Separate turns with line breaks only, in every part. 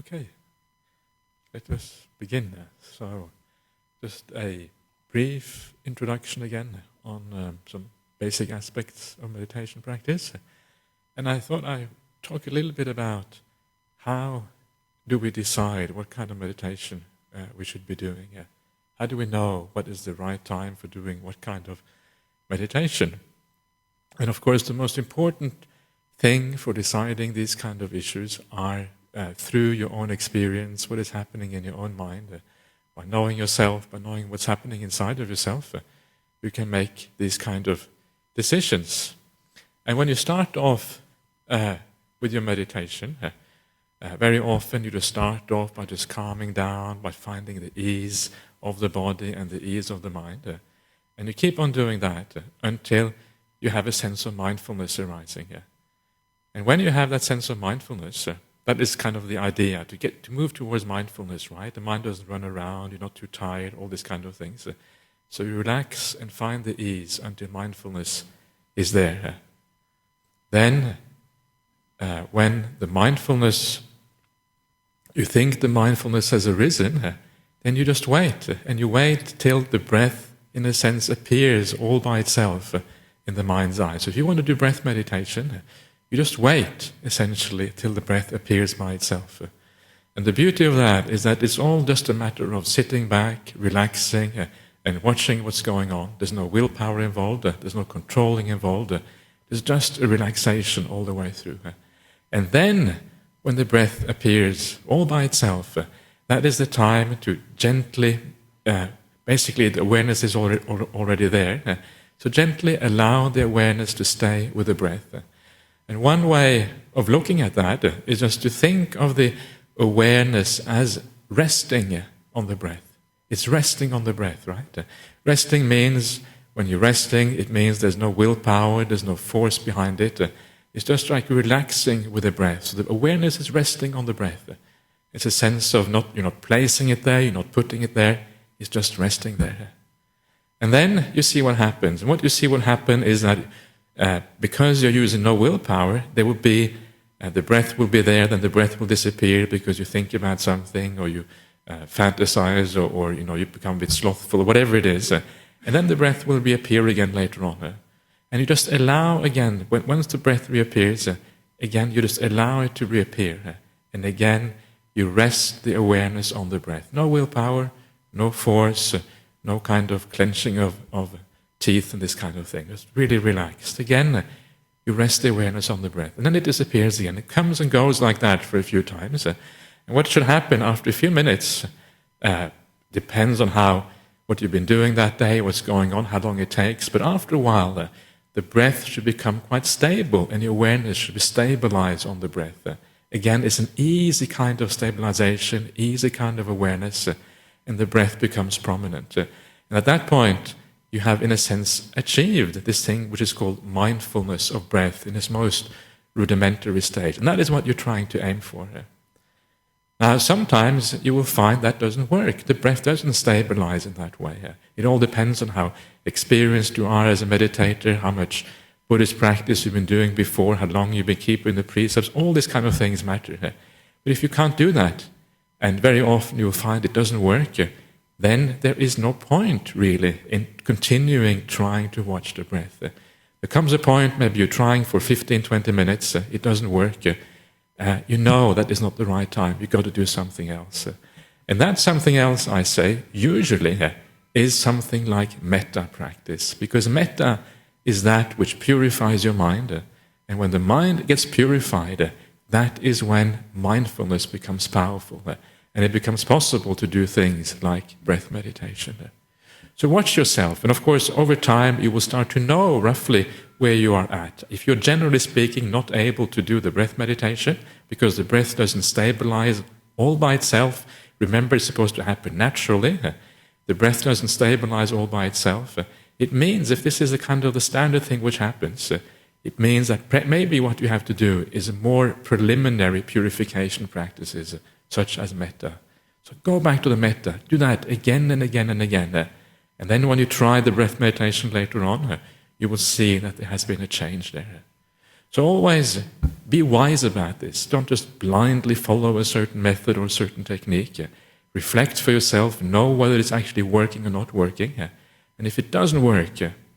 Okay, let us begin. So, just a brief introduction again on some basic aspects of meditation practice. And I thought I'd talk a little bit about how do we decide what kind of meditation we should be doing. How do we know what is the right time for doing what kind of meditation? And of course, the most important thing for deciding these kind of issues are through your own experience, what is happening in your own mind. By knowing yourself, by knowing what's happening inside of yourself, you can make these kind of decisions. And when you start off with your meditation, very often you just start off by just calming down, by finding the ease of the body and the ease of the mind. And you keep on doing that until you have a sense of mindfulness arising. And when you have that sense of mindfulness, that is kind of the idea, to move towards mindfulness, right? The mind doesn't run around, you're not too tired, all these kind of things. So you relax and find the ease until mindfulness is there. Then, when the mindfulness, you think the mindfulness has arisen, then you just wait. And you wait till the breath, in a sense, appears all by itself in the mind's eye. So if you want to do breath meditation, you just wait, essentially, till the breath appears by itself. And the beauty of that is that it's all just a matter of sitting back, relaxing, and watching what's going on. There's no willpower involved, there's no controlling involved, there's just a relaxation all the way through. And then, when the breath appears all by itself, that is the time to gently, basically the awareness is already there, so gently allow the awareness to stay with the breath. And one way of looking at that is just to think of the awareness as resting on the breath. It's resting on the breath, right? Resting means, when you're resting, it means there's no willpower, there's no force behind it. It's just like relaxing with the breath. So the awareness is resting on the breath. It's a sense of you're not placing it there, you're not putting it there, it's just resting there. And then you see what happens. And what you see will happen is that because you're using no willpower, there will be the breath will be there, then the breath will disappear because you think about something, or you fantasize, or you become a bit slothful, or whatever it is, and then the breath will reappear again later on. And you just allow again, once the breath reappears, again you just allow it to reappear, and again you rest the awareness on the breath. No willpower, no force, no kind of clenching of teeth and this kind of thing. Just really relaxed. Again, you rest the awareness on the breath. And then it disappears again. It comes and goes like that for a few times. And what should happen after a few minutes depends on what you've been doing that day, what's going on, how long it takes. But after a while, the breath should become quite stable, and the awareness should be stabilized on the breath. Again, it's an easy kind of stabilization, easy kind of awareness, and the breath becomes prominent. And at that point, you have, in a sense, achieved this thing which is called mindfulness of breath in its most rudimentary stage. And that is what you're trying to aim for. Now, sometimes you will find that doesn't work. The breath doesn't stabilize in that way. It all depends on how experienced you are as a meditator, how much Buddhist practice you've been doing before, how long you've been keeping the precepts. All these kind of things matter. But if you can't do that, and very often you'll find it doesn't work, then there is no point, really, in continuing trying to watch the breath. There comes a point, maybe you're trying for 15, 20 minutes, it doesn't work. You know that is not the right time, you've got to do something else. And that something else, I say, usually is something like metta practice, because metta is that which purifies your mind. And when the mind gets purified, that is when mindfulness becomes powerful. And it becomes possible to do things like breath meditation. So watch yourself, and of course over time you will start to know roughly where you are at. If you're generally speaking not able to do the breath meditation because the breath doesn't stabilize all by itself, remember it's supposed to happen naturally, the breath doesn't stabilize all by itself, it means, if this is a kind of the standard thing which happens, it means that maybe what you have to do is more preliminary purification practices, such as metta. So go back to the metta, do that again and again and again. And then when you try the breath meditation later on, you will see that there has been a change there. So always be wise about this. Don't just blindly follow a certain method or a certain technique. Reflect for yourself, know whether it's actually working or not working. And if it doesn't work,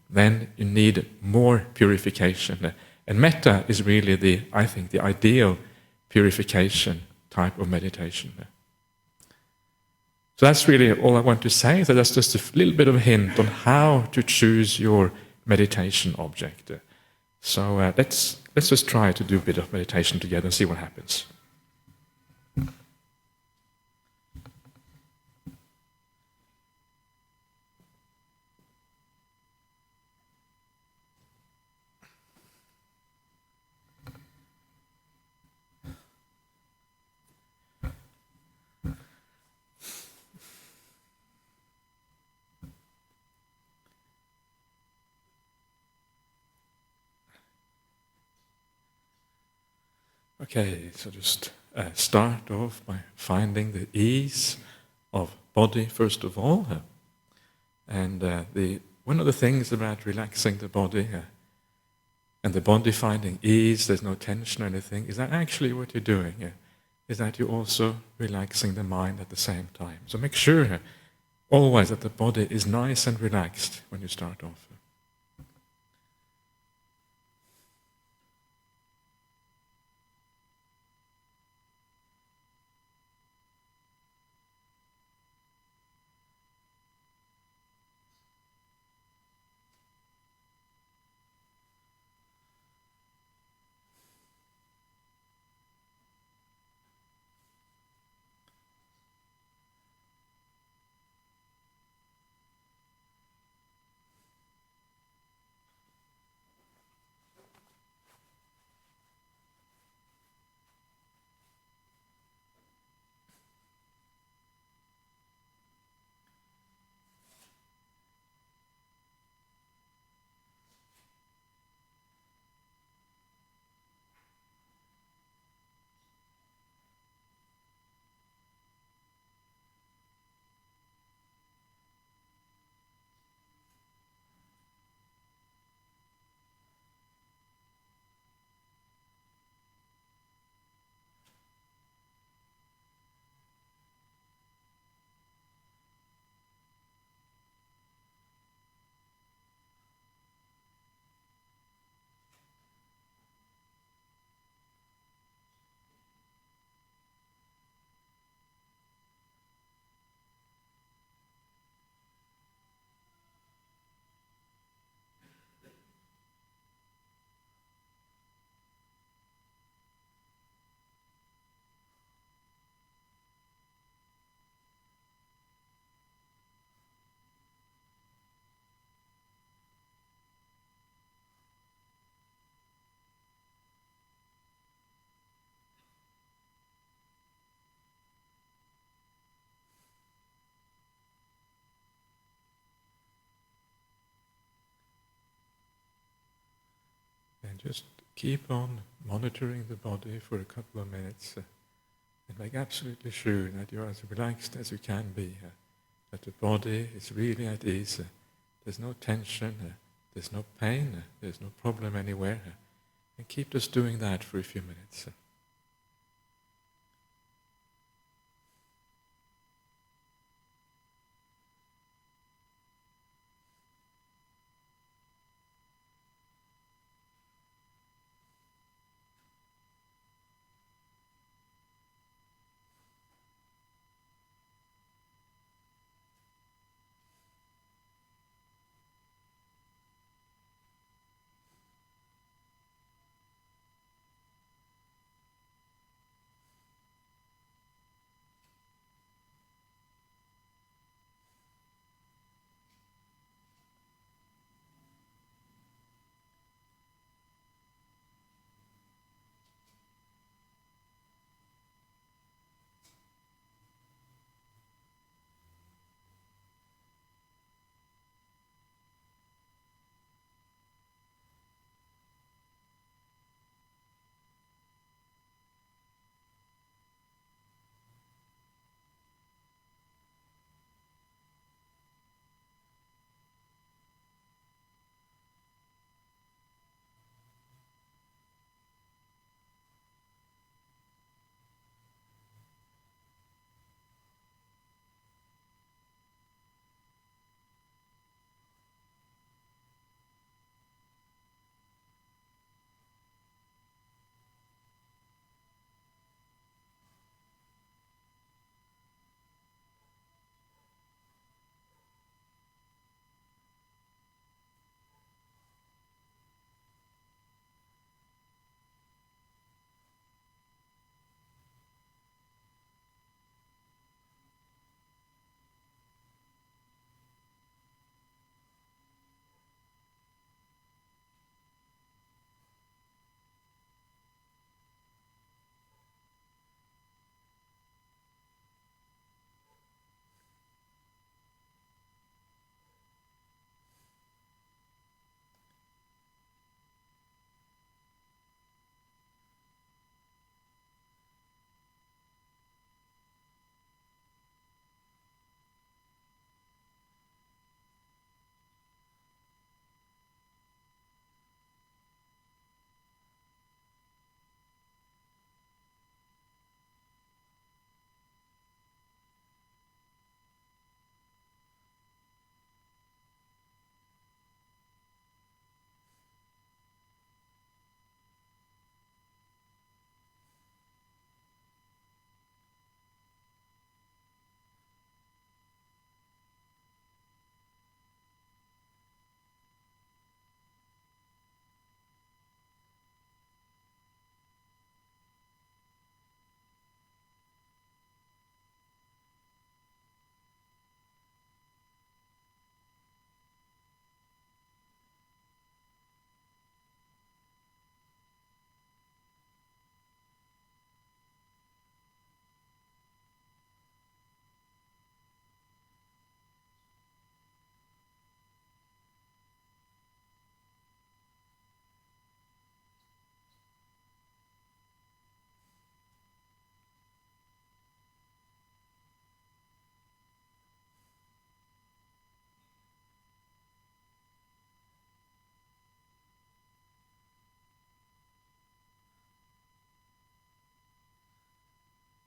then you need more purification. And metta is really I think, the ideal purification type of meditation. So that's really all I want to say. So that's just a little bit of a hint on how to choose your meditation object. So let's just try to do a bit of meditation together and see what happens. Okay, so just start off by finding the ease of body first of all. And one of the things about relaxing the body and the body finding ease, there's no tension or anything, is that actually what you're doing is that you're also relaxing the mind at the same time. So make sure always that the body is nice and relaxed when you start off. And just keep on monitoring the body for a couple of minutes and make absolutely sure that you're as relaxed as you can be, that the body is really at ease, there's no tension, there's no pain, there's no problem anywhere. And keep just doing that for a few minutes.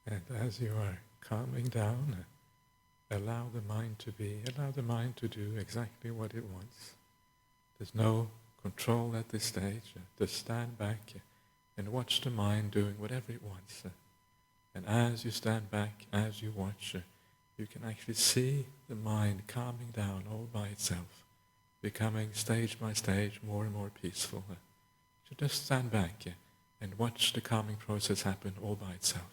And as you are calming down, allow the mind to do exactly what it wants. There's no control at this stage. Just stand back and watch the mind doing whatever it wants. And as you stand back, as you watch, you can actually see the mind calming down all by itself, becoming stage by stage more and more peaceful. So just stand back and watch the calming process happen all by itself.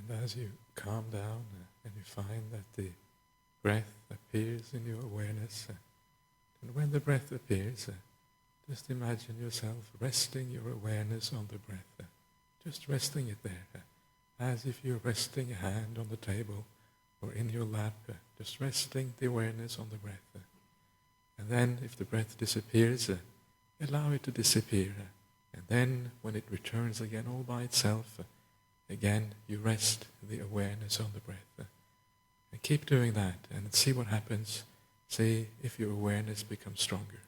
And as you calm down and you find that the breath appears in your awareness, and when the breath appears, just imagine yourself resting your awareness on the breath, just resting it there, as if you're resting a hand on the table or in your lap, just resting the awareness on the breath. And then if the breath disappears, allow it to disappear. And then when it returns again all by itself, again you rest the awareness on the breath. And keep doing that and see what happens. See if your awareness becomes stronger.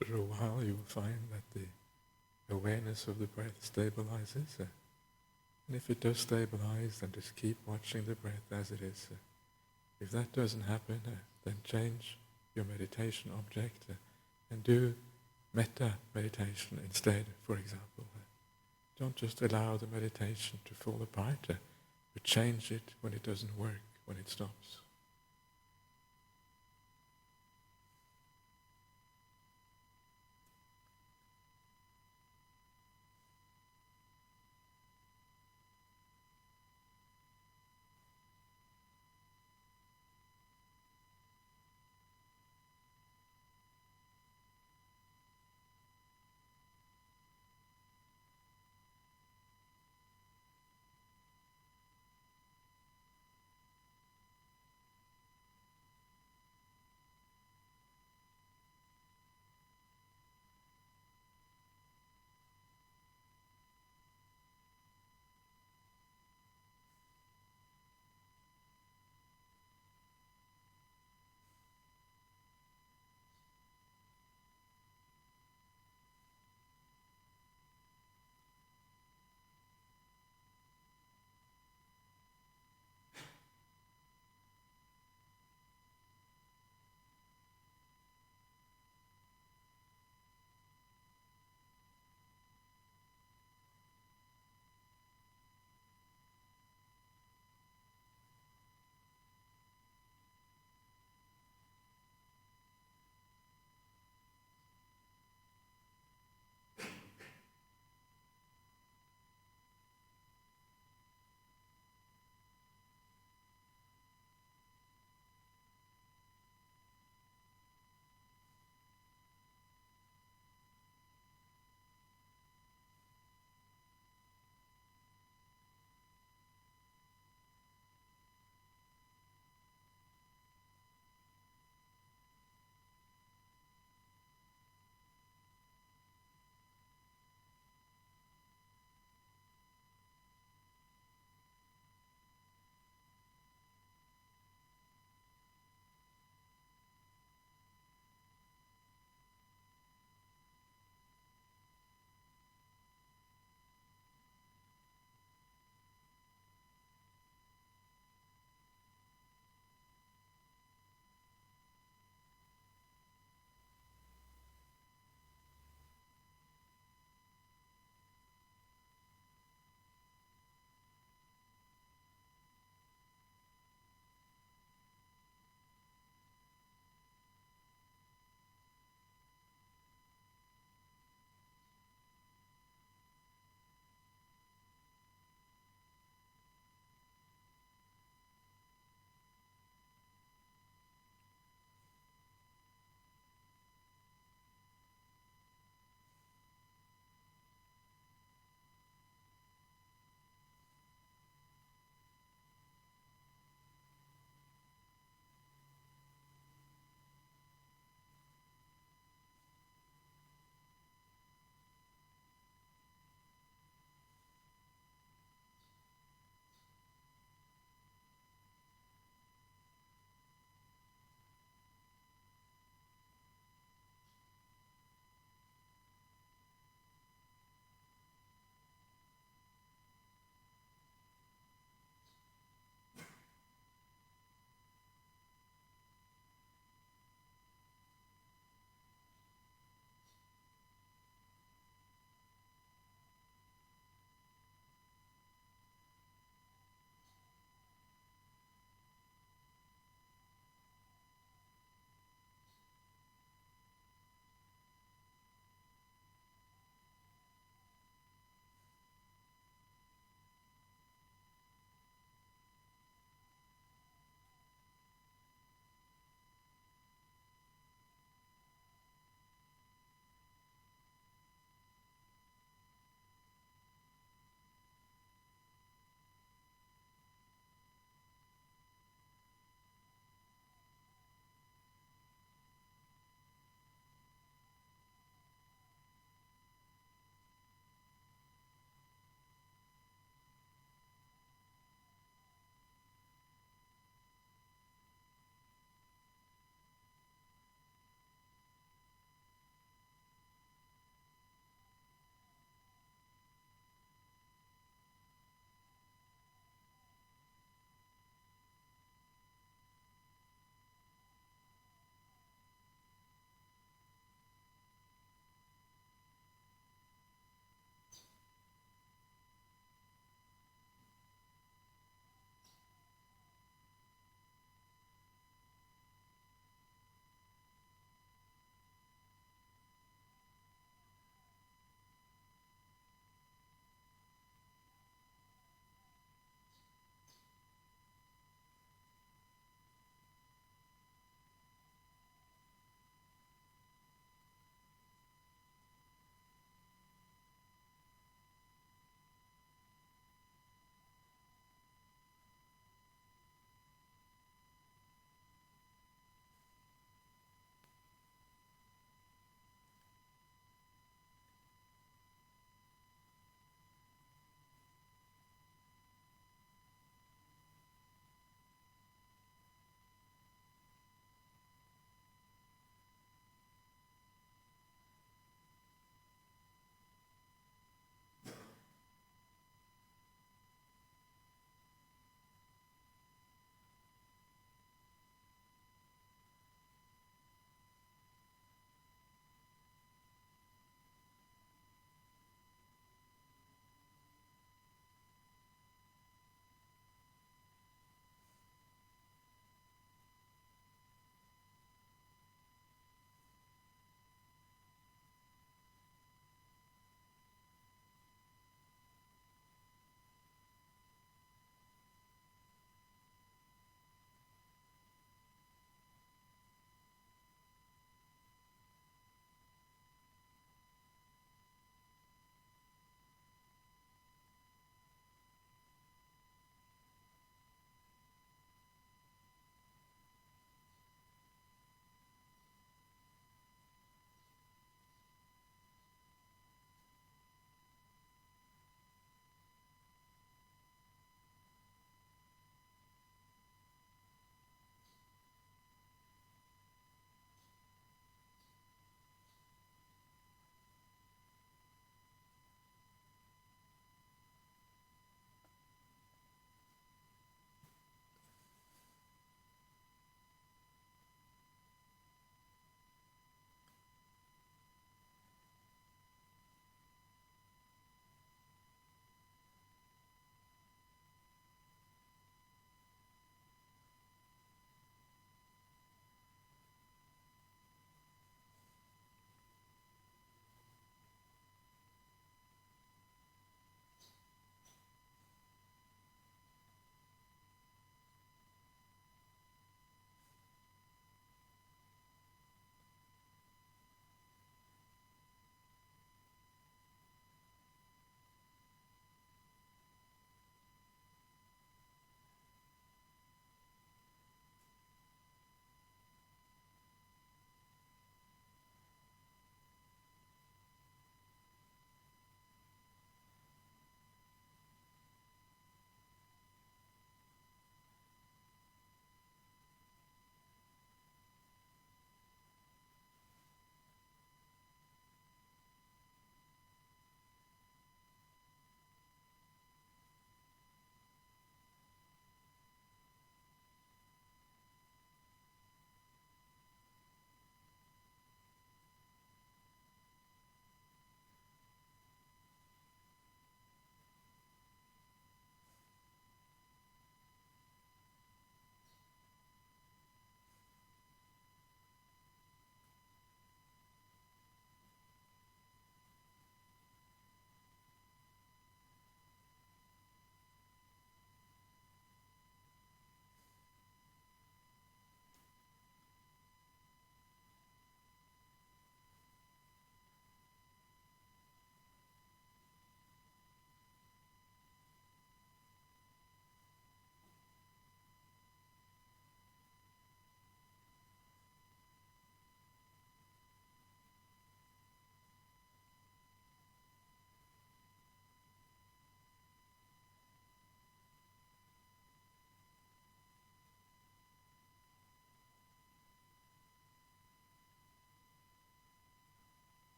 after a while you will find that the awareness of the breath stabilizes. And if it does stabilize, then just keep watching the breath as it is. If that doesn't happen, then change your meditation object and do metta meditation instead, for example. Don't just allow the meditation to fall apart, but change it when it doesn't work, when it stops.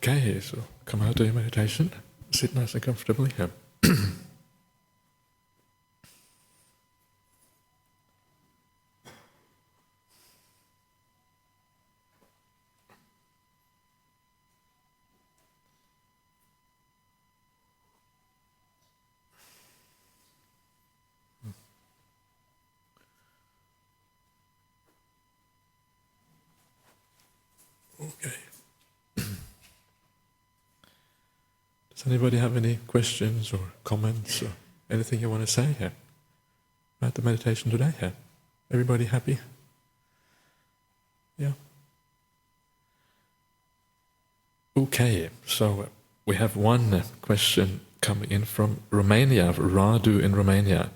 Okay, so come out of your meditation, sit nice and comfortably here. Okay. Does anybody have any questions or comments or anything you want to say here about the meditation today here? Everybody happy? Yeah. Okay, so we have one question coming in from Romania, Radu in Romania,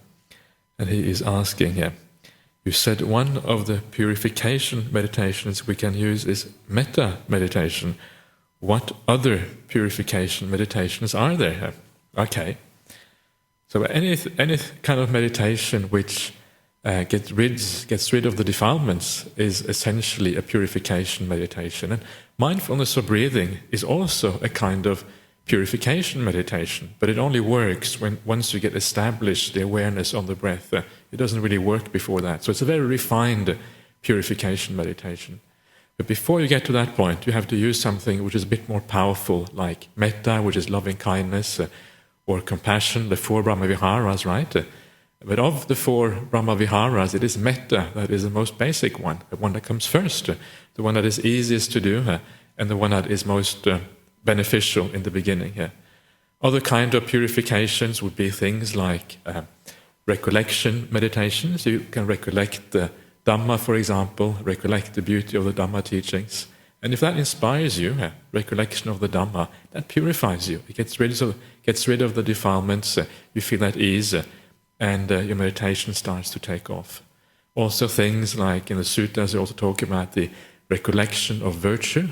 and he is asking here, you said one of the purification meditations we can use is metta meditation. What other purification meditations are there? Okay. So any kind of meditation which gets rid of the defilements is essentially a purification meditation. And mindfulness of breathing is also a kind of purification meditation, but it only works once you get established the awareness on the breath. It doesn't really work before that. So it's a very refined purification meditation. But before you get to that point, you have to use something which is a bit more powerful, like metta, which is loving kindness, or compassion, the 4 Brahmaviharas, right? But of the 4 Brahmaviharas, it is metta that is the most basic one, the one that comes first, the one that is easiest to do, and the one that is most beneficial in the beginning. Other kind of purifications would be things like recollection meditations. You can recollect the Dhamma, for example, recollect the beauty of the Dhamma teachings. And if that inspires you, recollection of the Dhamma, that purifies you. It gets rid of the defilements, you feel at ease, and your meditation starts to take off. Also things like in the suttas, they also talk about the recollection of virtue.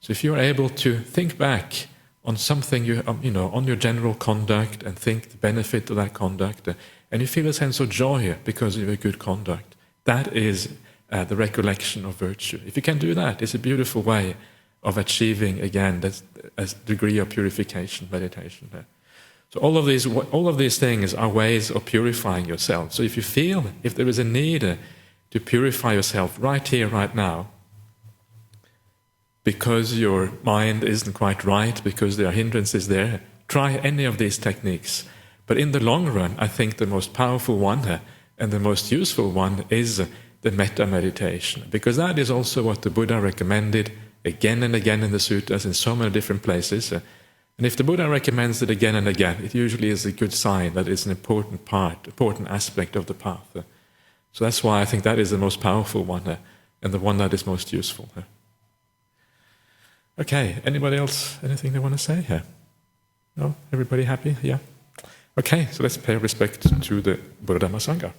So if you're able to think back on something, on your general conduct and think the benefit of that conduct, and you feel a sense of joy because of your good conduct, that is the recollection of virtue. If you can do that, it's a beautiful way of achieving, again, a degree of purification meditation. So all of these things are ways of purifying yourself. So if you feel, if there is a need to purify yourself right here, right now, because your mind isn't quite right, because there are hindrances there, try any of these techniques. But in the long run, I think the most powerful one and the most useful one is the metta meditation, because that is also what the Buddha recommended again and again in the suttas in so many different places. And if the Buddha recommends it again and again, it usually is a good sign that it's an important aspect of the path. So that's why I think that is the most powerful one and the one that is most useful. Okay, anybody else, anything they want to say here? No? Everybody happy? Yeah? Okay, so let's pay respect to the Buddha Dhamma Sangha.